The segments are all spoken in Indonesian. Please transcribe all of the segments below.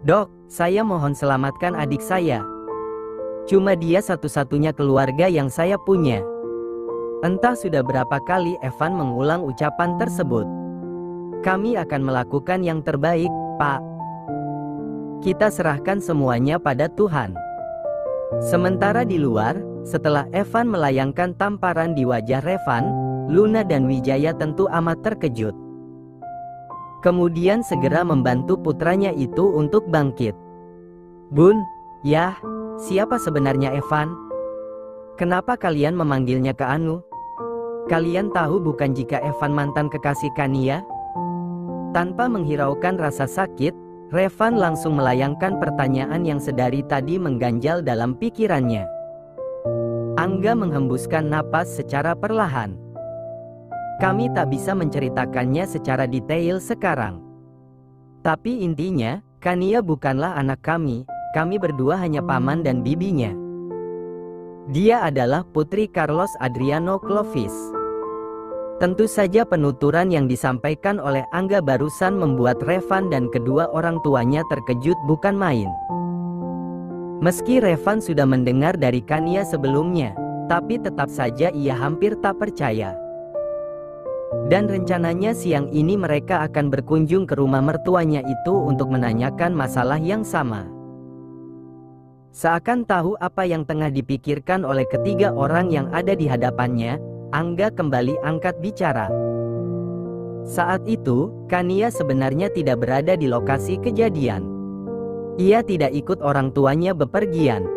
Dok, saya mohon selamatkan adik saya. Cuma dia satu-satunya keluarga yang saya punya. Entah sudah berapa kali Evan mengulang ucapan tersebut. Kami akan melakukan yang terbaik, Pak. Kita serahkan semuanya pada Tuhan. Sementara di luar, setelah Evan melayangkan tamparan di wajah Revan, Luna dan Wijaya tentu amat terkejut. Kemudian segera membantu putranya itu untuk bangkit. Bun, yah, siapa sebenarnya Evan? Kenapa kalian memanggilnya ke Anu? Kalian tahu bukan jika Evan mantan kekasih Kania? Tanpa menghiraukan rasa sakit, Revan langsung melayangkan pertanyaan yang sedari tadi mengganjal dalam pikirannya. Angga menghembuskan napas secara perlahan. Kami tak bisa menceritakannya secara detail sekarang. Tapi intinya, Kania bukanlah anak kami berdua hanya paman dan bibinya. Dia adalah putri Carlos Adriano Clovis. Tentu saja penuturan yang disampaikan oleh Angga barusan membuat Revan dan kedua orang tuanya terkejut bukan main. Meski Revan sudah mendengar dari Kania sebelumnya, tapi tetap saja ia hampir tak percaya. Dan rencananya siang ini mereka akan berkunjung ke rumah mertuanya itu untuk menanyakan masalah yang sama. Seakan tahu apa yang tengah dipikirkan oleh ketiga orang yang ada di hadapannya, Angga kembali angkat bicara. Saat itu, Kania sebenarnya tidak berada di lokasi kejadian. Ia tidak ikut orang tuanya bepergian.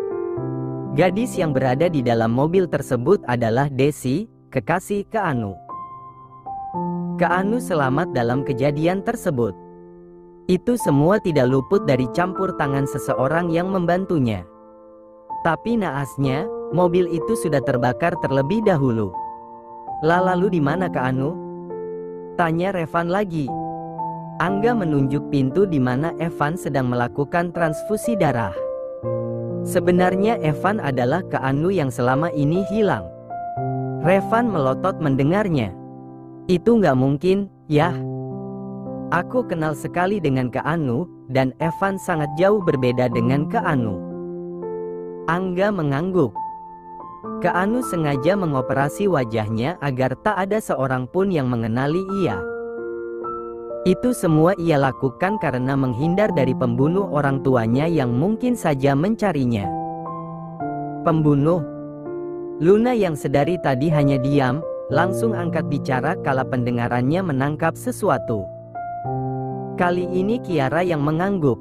Gadis yang berada di dalam mobil tersebut adalah Desi, kekasih Keanu. Keanu selamat dalam kejadian tersebut. Itu semua tidak luput dari campur tangan seseorang yang membantunya. Tapi naasnya, mobil itu sudah terbakar terlebih dahulu. Lalu di mana Keanu? Tanya Revan lagi. Angga menunjuk pintu di mana Evan sedang melakukan transfusi darah. Sebenarnya Evan adalah Keanu yang selama ini hilang. Revan melotot mendengarnya. Itu nggak mungkin, yah. Aku kenal sekali dengan Keanu, dan Evan sangat jauh berbeda dengan Keanu. Angga mengangguk. Keanu sengaja mengoperasi wajahnya agar tak ada seorang pun yang mengenali ia. Itu semua ia lakukan karena menghindar dari pembunuh orang tuanya yang mungkin saja mencarinya. Pembunuh? Luna yang sedari tadi hanya diam, langsung angkat bicara kala pendengarannya menangkap sesuatu. Kali ini Kiara yang mengangguk.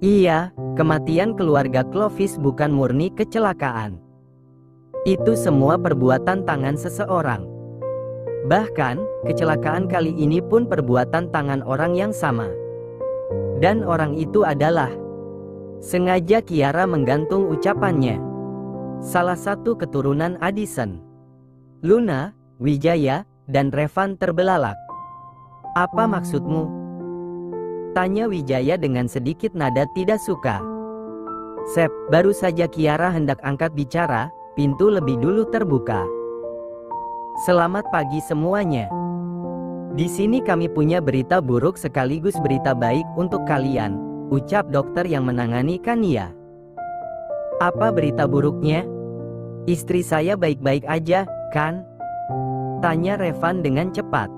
Iya, kematian keluarga Clovis bukan murni kecelakaan. Itu semua perbuatan tangan seseorang. Bahkan, kecelakaan kali ini pun perbuatan tangan orang yang sama. Dan orang itu adalah... Sengaja Kiara menggantung ucapannya. Salah satu keturunan Addison. Luna, Wijaya, dan Revan terbelalak. Apa maksudmu? Tanya Wijaya dengan sedikit nada tidak suka. Sep, baru saja Kiara hendak angkat bicara, pintu lebih dulu terbuka. Selamat pagi semuanya. Di sini kami punya berita buruk sekaligus berita baik untuk kalian, ucap dokter yang menangani Kania. Apa berita buruknya? Istri saya baik-baik aja, kan? Tanya Revan dengan cepat.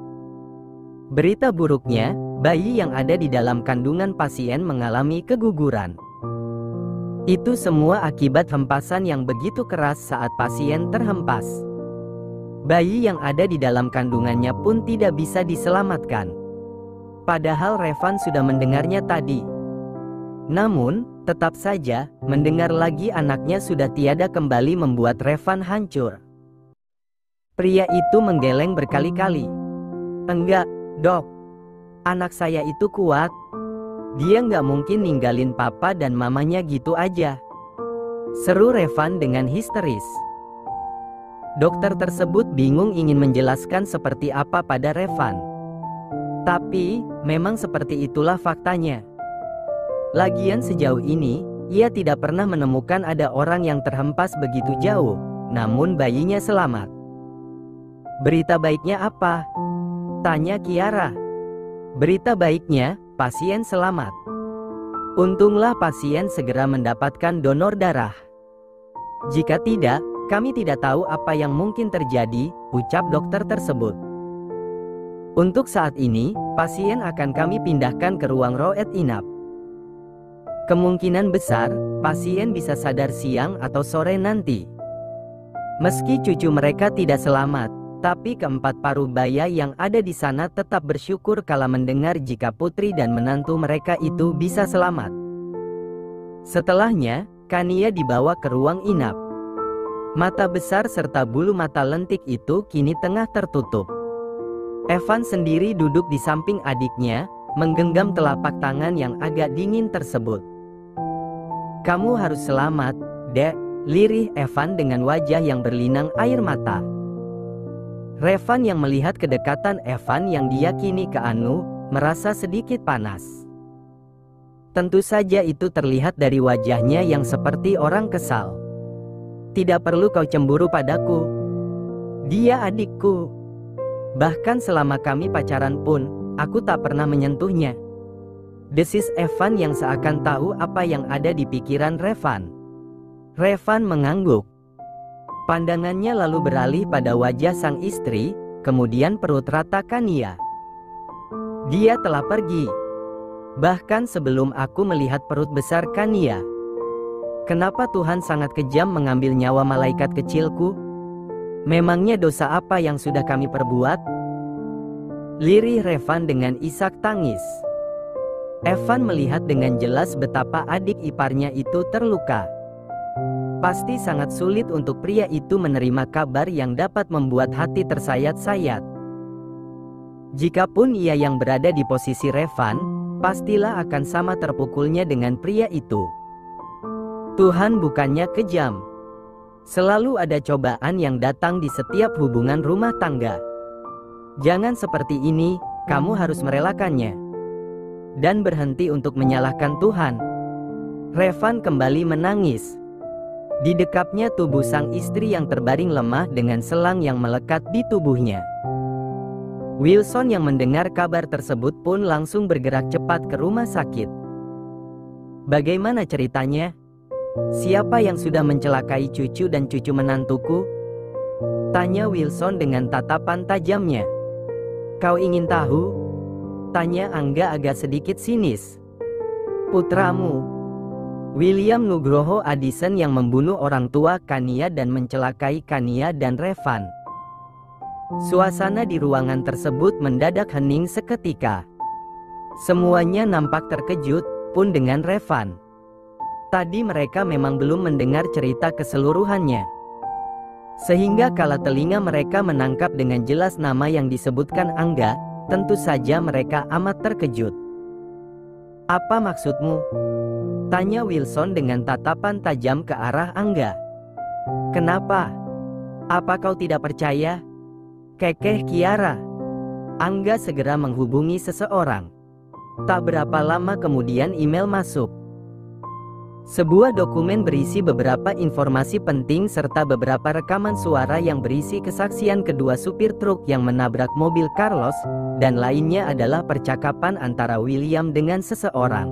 Berita buruknya, bayi yang ada di dalam kandungan pasien mengalami keguguran. Itu semua akibat hempasan yang begitu keras saat pasien terhempas. Bayi yang ada di dalam kandungannya pun tidak bisa diselamatkan. Padahal Revan sudah mendengarnya tadi. Namun, tetap saja, mendengar lagi anaknya sudah tiada kembali membuat Revan hancur. Pria itu menggeleng berkali-kali. Enggak, dok. Anak saya itu kuat. Dia nggak mungkin ninggalin papa dan mamanya gitu aja. Seru Revan dengan histeris. Dokter tersebut bingung ingin menjelaskan seperti apa pada Revan. Tapi, memang seperti itulah faktanya. Lagian sejauh ini, ia tidak pernah menemukan ada orang yang terhempas begitu jauh, namun bayinya selamat. Berita baiknya apa? Tanya Kiara. Berita baiknya, pasien selamat. Untunglah pasien segera mendapatkan donor darah. Jika tidak, kami tidak tahu apa yang mungkin terjadi, ucap dokter tersebut. Untuk saat ini, pasien akan kami pindahkan ke ruang rawat inap. Kemungkinan besar, pasien bisa sadar siang atau sore nanti. Meski cucu mereka tidak selamat, tapi keempat paruh baya yang ada di sana tetap bersyukur kala mendengar jika putri dan menantu mereka itu bisa selamat. Setelahnya, Kania dibawa ke ruang inap. Mata besar serta bulu mata lentik itu kini tengah tertutup. Evan sendiri duduk di samping adiknya, menggenggam telapak tangan yang agak dingin tersebut. "Kamu harus selamat, Dek," lirih Evan dengan wajah yang berlinang air mata. Revan yang melihat kedekatan Evan yang diyakini ke Anu, merasa sedikit panas. Tentu saja itu terlihat dari wajahnya yang seperti orang kesal. "Tidak perlu kau cemburu padaku. Dia adikku. Bahkan selama kami pacaran pun, aku tak pernah menyentuhnya," desis Evan yang seakan tahu apa yang ada di pikiran Revan. Revan mengangguk. Pandangannya lalu beralih pada wajah sang istri, kemudian perut rata Kania. "Dia telah pergi. Bahkan sebelum aku melihat perut besar Kania. Kenapa Tuhan sangat kejam mengambil nyawa malaikat kecilku? Memangnya dosa apa yang sudah kami perbuat?" lirih Revan dengan isak tangis. Evan melihat dengan jelas betapa adik iparnya itu terluka. Pasti sangat sulit untuk pria itu menerima kabar yang dapat membuat hati tersayat-sayat. Jikapun ia yang berada di posisi Revan, pastilah akan sama terpukulnya dengan pria itu. Tuhan bukannya kejam. Selalu ada cobaan yang datang di setiap hubungan rumah tangga. Jangan seperti ini, kamu harus merelakannya. Dan berhenti untuk menyalahkan Tuhan. Revan kembali menangis. Didekapnya tubuh sang istri yang terbaring lemah dengan selang yang melekat di tubuhnya. Wilson yang mendengar kabar tersebut pun langsung bergerak cepat ke rumah sakit. "Bagaimana ceritanya? Siapa yang sudah mencelakai cucu dan cucu menantuku?" tanya Wilson dengan tatapan tajamnya. "Kau ingin tahu?" tanya Angga agak sedikit sinis. "Putramu, William Nugroho Addison, yang membunuh orang tua Kania dan mencelakai Kania dan Revan." Suasana di ruangan tersebut mendadak hening seketika. Semuanya nampak terkejut, pun dengan Revan. Tadi mereka memang belum mendengar cerita keseluruhannya. Sehingga kala telinga mereka menangkap dengan jelas nama yang disebutkan Angga, tentu saja mereka amat terkejut. "Apa maksudmu?" tanya Wilson dengan tatapan tajam ke arah Angga. "Kenapa? Apa kau tidak percaya?" kekeh Kiara. Angga segera menghubungi seseorang. Tak berapa lama kemudian email masuk. Sebuah dokumen berisi beberapa informasi penting serta beberapa rekaman suara yang berisi kesaksian kedua supir truk yang menabrak mobil Carlos, dan lainnya adalah percakapan antara William dengan seseorang.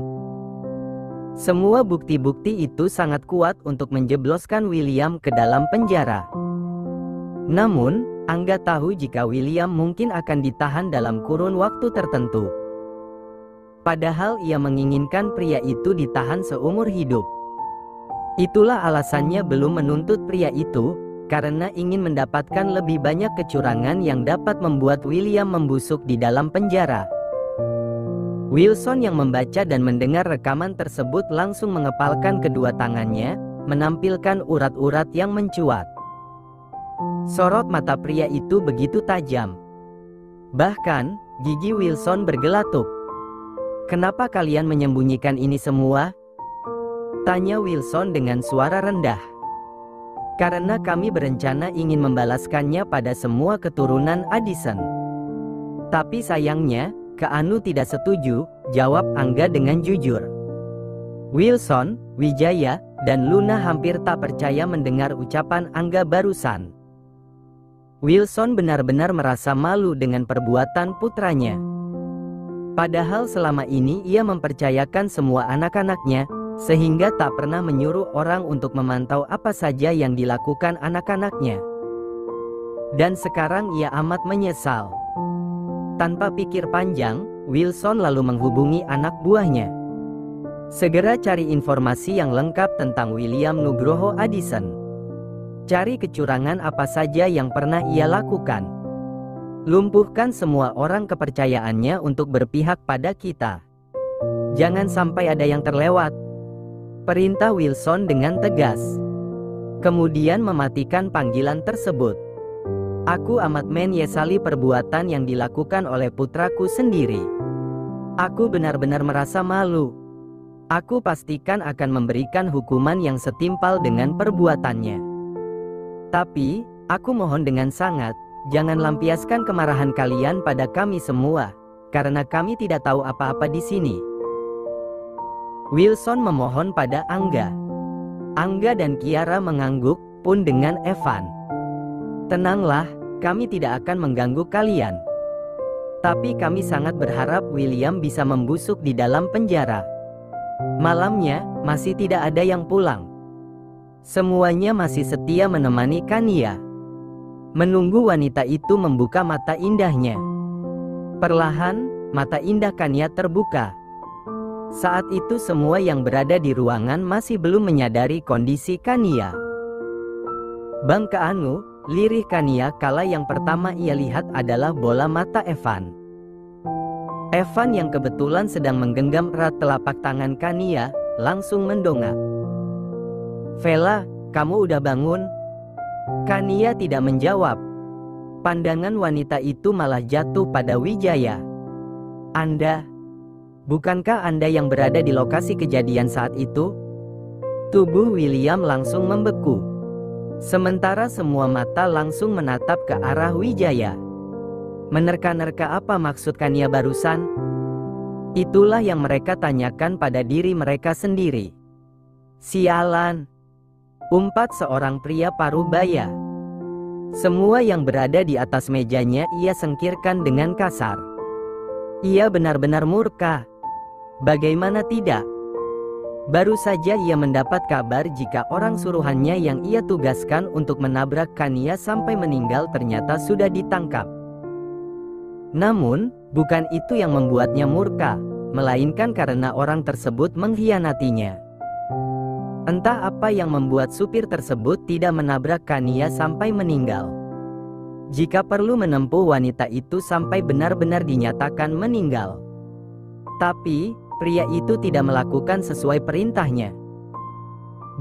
Semua bukti-bukti itu sangat kuat untuk menjebloskan William ke dalam penjara. Namun, Angga tahu jika William mungkin akan ditahan dalam kurun waktu tertentu. Padahal ia menginginkan pria itu ditahan seumur hidup. Itulah alasannya belum menuntut pria itu, karena ingin mendapatkan lebih banyak kecurangan yang dapat membuat William membusuk di dalam penjara. Wilson yang membaca dan mendengar rekaman tersebut langsung mengepalkan kedua tangannya, menampilkan urat-urat yang mencuat. Sorot mata pria itu begitu tajam. Bahkan, gigi Wilson bergelatuk. "Kenapa kalian menyembunyikan ini semua?" tanya Wilson dengan suara rendah. "Karena kami berencana ingin membalaskannya pada semua keturunan Addison." "Tapi sayangnya, Kak Anu tidak setuju," jawab Angga dengan jujur. Wilson, Wijaya, dan Luna hampir tak percaya mendengar ucapan Angga barusan. Wilson benar-benar merasa malu dengan perbuatan putranya. Padahal selama ini ia mempercayakan semua anak-anaknya, sehingga tak pernah menyuruh orang untuk memantau apa saja yang dilakukan anak-anaknya. Dan sekarang ia amat menyesal. Tanpa pikir panjang, Wilson lalu menghubungi anak buahnya. Segera cari informasi yang lengkap tentang William Nugroho Addison. Cari kecurangan apa saja yang pernah ia lakukan. Lumpuhkan semua orang kepercayaannya untuk berpihak pada kita. Jangan sampai ada yang terlewat, perintah Wilson dengan tegas. Kemudian mematikan panggilan tersebut. Aku amat menyesali perbuatan yang dilakukan oleh putraku sendiri. Aku benar-benar merasa malu. Aku pastikan akan memberikan hukuman yang setimpal dengan perbuatannya. Tapi, aku mohon dengan sangat, jangan lampiaskan kemarahan kalian pada kami semua, karena kami tidak tahu apa-apa di sini. Wilson memohon pada Angga. Angga dan Kiara mengangguk pun dengan Evan. Tenanglah, kami tidak akan mengganggu kalian. Tapi kami sangat berharap William bisa membusuk di dalam penjara. Malamnya, masih tidak ada yang pulang. Semuanya masih setia menemani Kania. Menunggu wanita itu membuka mata indahnya. Perlahan, mata indah Kania terbuka. Saat itu semua yang berada di ruangan masih belum menyadari kondisi Kania. Bangka Anu, lirih Kania kala yang pertama ia lihat adalah bola mata Evan. Evan yang kebetulan sedang menggenggam erat telapak tangan Kania, langsung mendongak. "Vela, kamu udah bangun?" Kania tidak menjawab. Pandangan wanita itu malah jatuh pada Wijaya. Bukankah Anda yang berada di lokasi kejadian saat itu?" Tubuh William langsung membeku. Sementara semua mata langsung menatap ke arah Wijaya. Menerka-nerka apa maksud Kania barusan? Itulah yang mereka tanyakan pada diri mereka sendiri. "Sialan!" umpat seorang pria parubaya. Semua yang berada di atas mejanya ia sengkirkan dengan kasar. Ia benar-benar murka. Bagaimana tidak? Baru saja ia mendapat kabar jika orang suruhannya yang ia tugaskan untuk menabrak Kania sampai meninggal ternyata sudah ditangkap. Namun, bukan itu yang membuatnya murka, melainkan karena orang tersebut mengkhianatinya. Entah apa yang membuat supir tersebut tidak menabrak Kania sampai meninggal. Jika perlu menempuh wanita itu sampai benar-benar dinyatakan meninggal. Tapi, pria itu tidak melakukan sesuai perintahnya.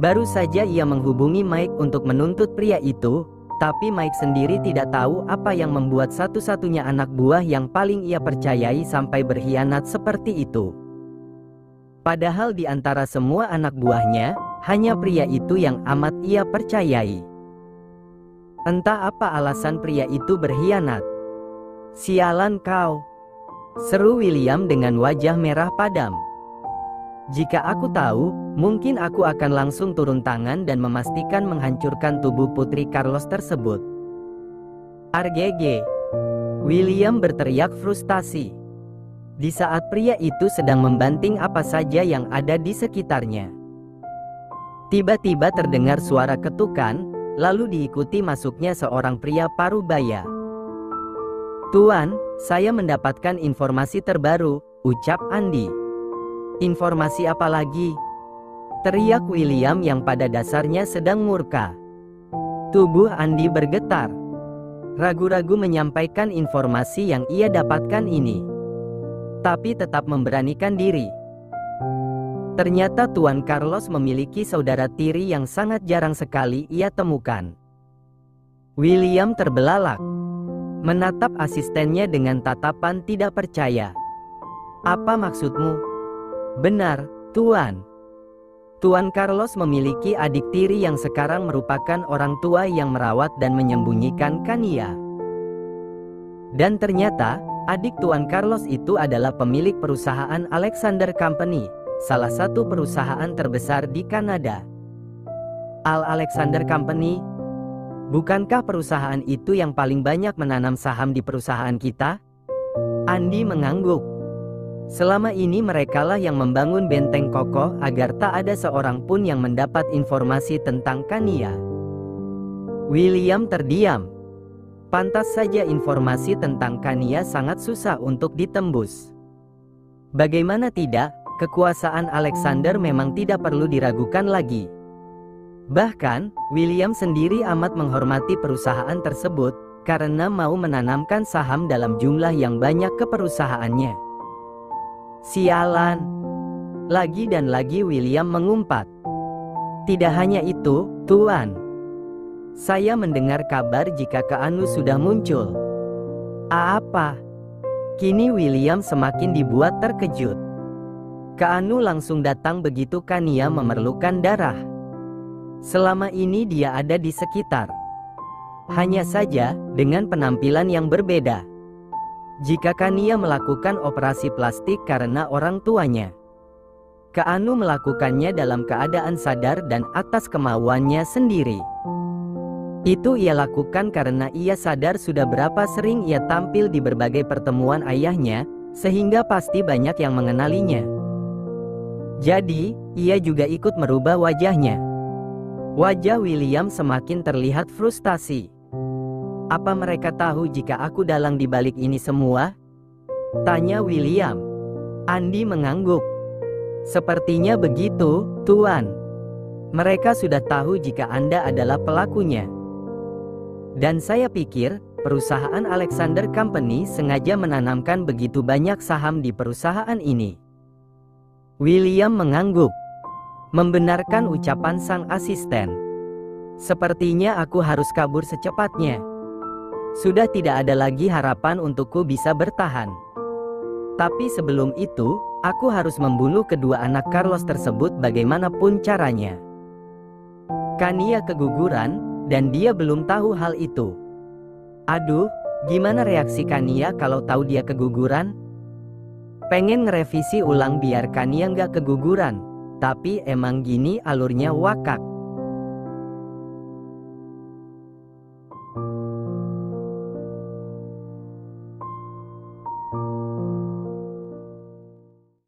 Baru saja ia menghubungi Mike untuk menuntut pria itu, tapi Mike sendiri tidak tahu apa yang membuat satu-satunya anak buah yang paling ia percayai sampai berkhianat seperti itu. Padahal di antara semua anak buahnya, hanya pria itu yang amat ia percayai. Entah apa alasan pria itu berkhianat. "Sialan kau!" seru William dengan wajah merah padam. "Jika aku tahu, mungkin aku akan langsung turun tangan dan memastikan menghancurkan tubuh Putri Carlos tersebut." "Argege!" William berteriak frustasi. Di saat pria itu sedang membanting apa saja yang ada di sekitarnya. Tiba-tiba terdengar suara ketukan, lalu diikuti masuknya seorang pria parubaya. "Tuan, saya mendapatkan informasi terbaru," ucap Andi. "Informasi apa lagi?" teriak William yang pada dasarnya sedang murka. Tubuh Andi bergetar. Ragu-ragu menyampaikan informasi yang ia dapatkan ini, tapi tetap memberanikan diri. Ternyata Tuan Carlos memiliki saudara tiri yang sangat jarang sekali ia temukan. William terbelalak, menatap asistennya dengan tatapan tidak percaya. "Apa maksudmu?" "Benar, Tuan. Tuan Carlos memiliki adik tiri yang sekarang merupakan orang tua yang merawat dan menyembunyikan Kania. Dan ternyata, adik Tuan Carlos itu adalah pemilik perusahaan Alexander Company, salah satu perusahaan terbesar di Kanada." Alexander Company? Bukankah perusahaan itu yang paling banyak menanam saham di perusahaan kita?" Andi mengangguk. Selama ini merekalah yang membangun benteng kokoh agar tak ada seorang pun yang mendapat informasi tentang Kania. William terdiam. Pantas saja informasi tentang Kania sangat susah untuk ditembus. Bagaimana tidak, kekuasaan Alexander memang tidak perlu diragukan lagi. Bahkan, William sendiri amat menghormati perusahaan tersebut, karena mau menanamkan saham dalam jumlah yang banyak ke perusahaannya. Sialan. Lagi dan lagi William mengumpat. Tidak hanya itu, Tuan. Saya mendengar kabar jika Keanu sudah muncul. Apa? Kini William semakin dibuat terkejut. Keanu langsung datang begitu Kania memerlukan darah. Selama ini dia ada di sekitar. Hanya saja, dengan penampilan yang berbeda. Jika Kania melakukan operasi plastik karena orang tuanya, Keanu melakukannya dalam keadaan sadar dan atas kemauannya sendiri. Itu ia lakukan karena ia sadar sudah berapa sering ia tampil di berbagai pertemuan ayahnya, sehingga pasti banyak yang mengenalinya. Jadi, ia juga ikut merubah wajahnya. Wajah William semakin terlihat frustasi. Apa mereka tahu jika aku dalang di balik ini semua? Tanya William. Andy mengangguk. Sepertinya begitu, Tuan. Mereka sudah tahu jika Anda adalah pelakunya. Dan saya pikir, perusahaan Alexander Company sengaja menanamkan begitu banyak saham di perusahaan ini. William mengangguk, membenarkan ucapan sang asisten. Sepertinya aku harus kabur secepatnya. Sudah tidak ada lagi harapan untukku bisa bertahan. Tapi sebelum itu, aku harus membunuh kedua anak Carlos tersebut bagaimanapun caranya. Kania keguguran, dan dia belum tahu hal itu. Aduh, gimana reaksi Kania kalau tahu dia keguguran? Pengen ngerevisi ulang biar Kania nggak keguguran, tapi emang gini alurnya wakak.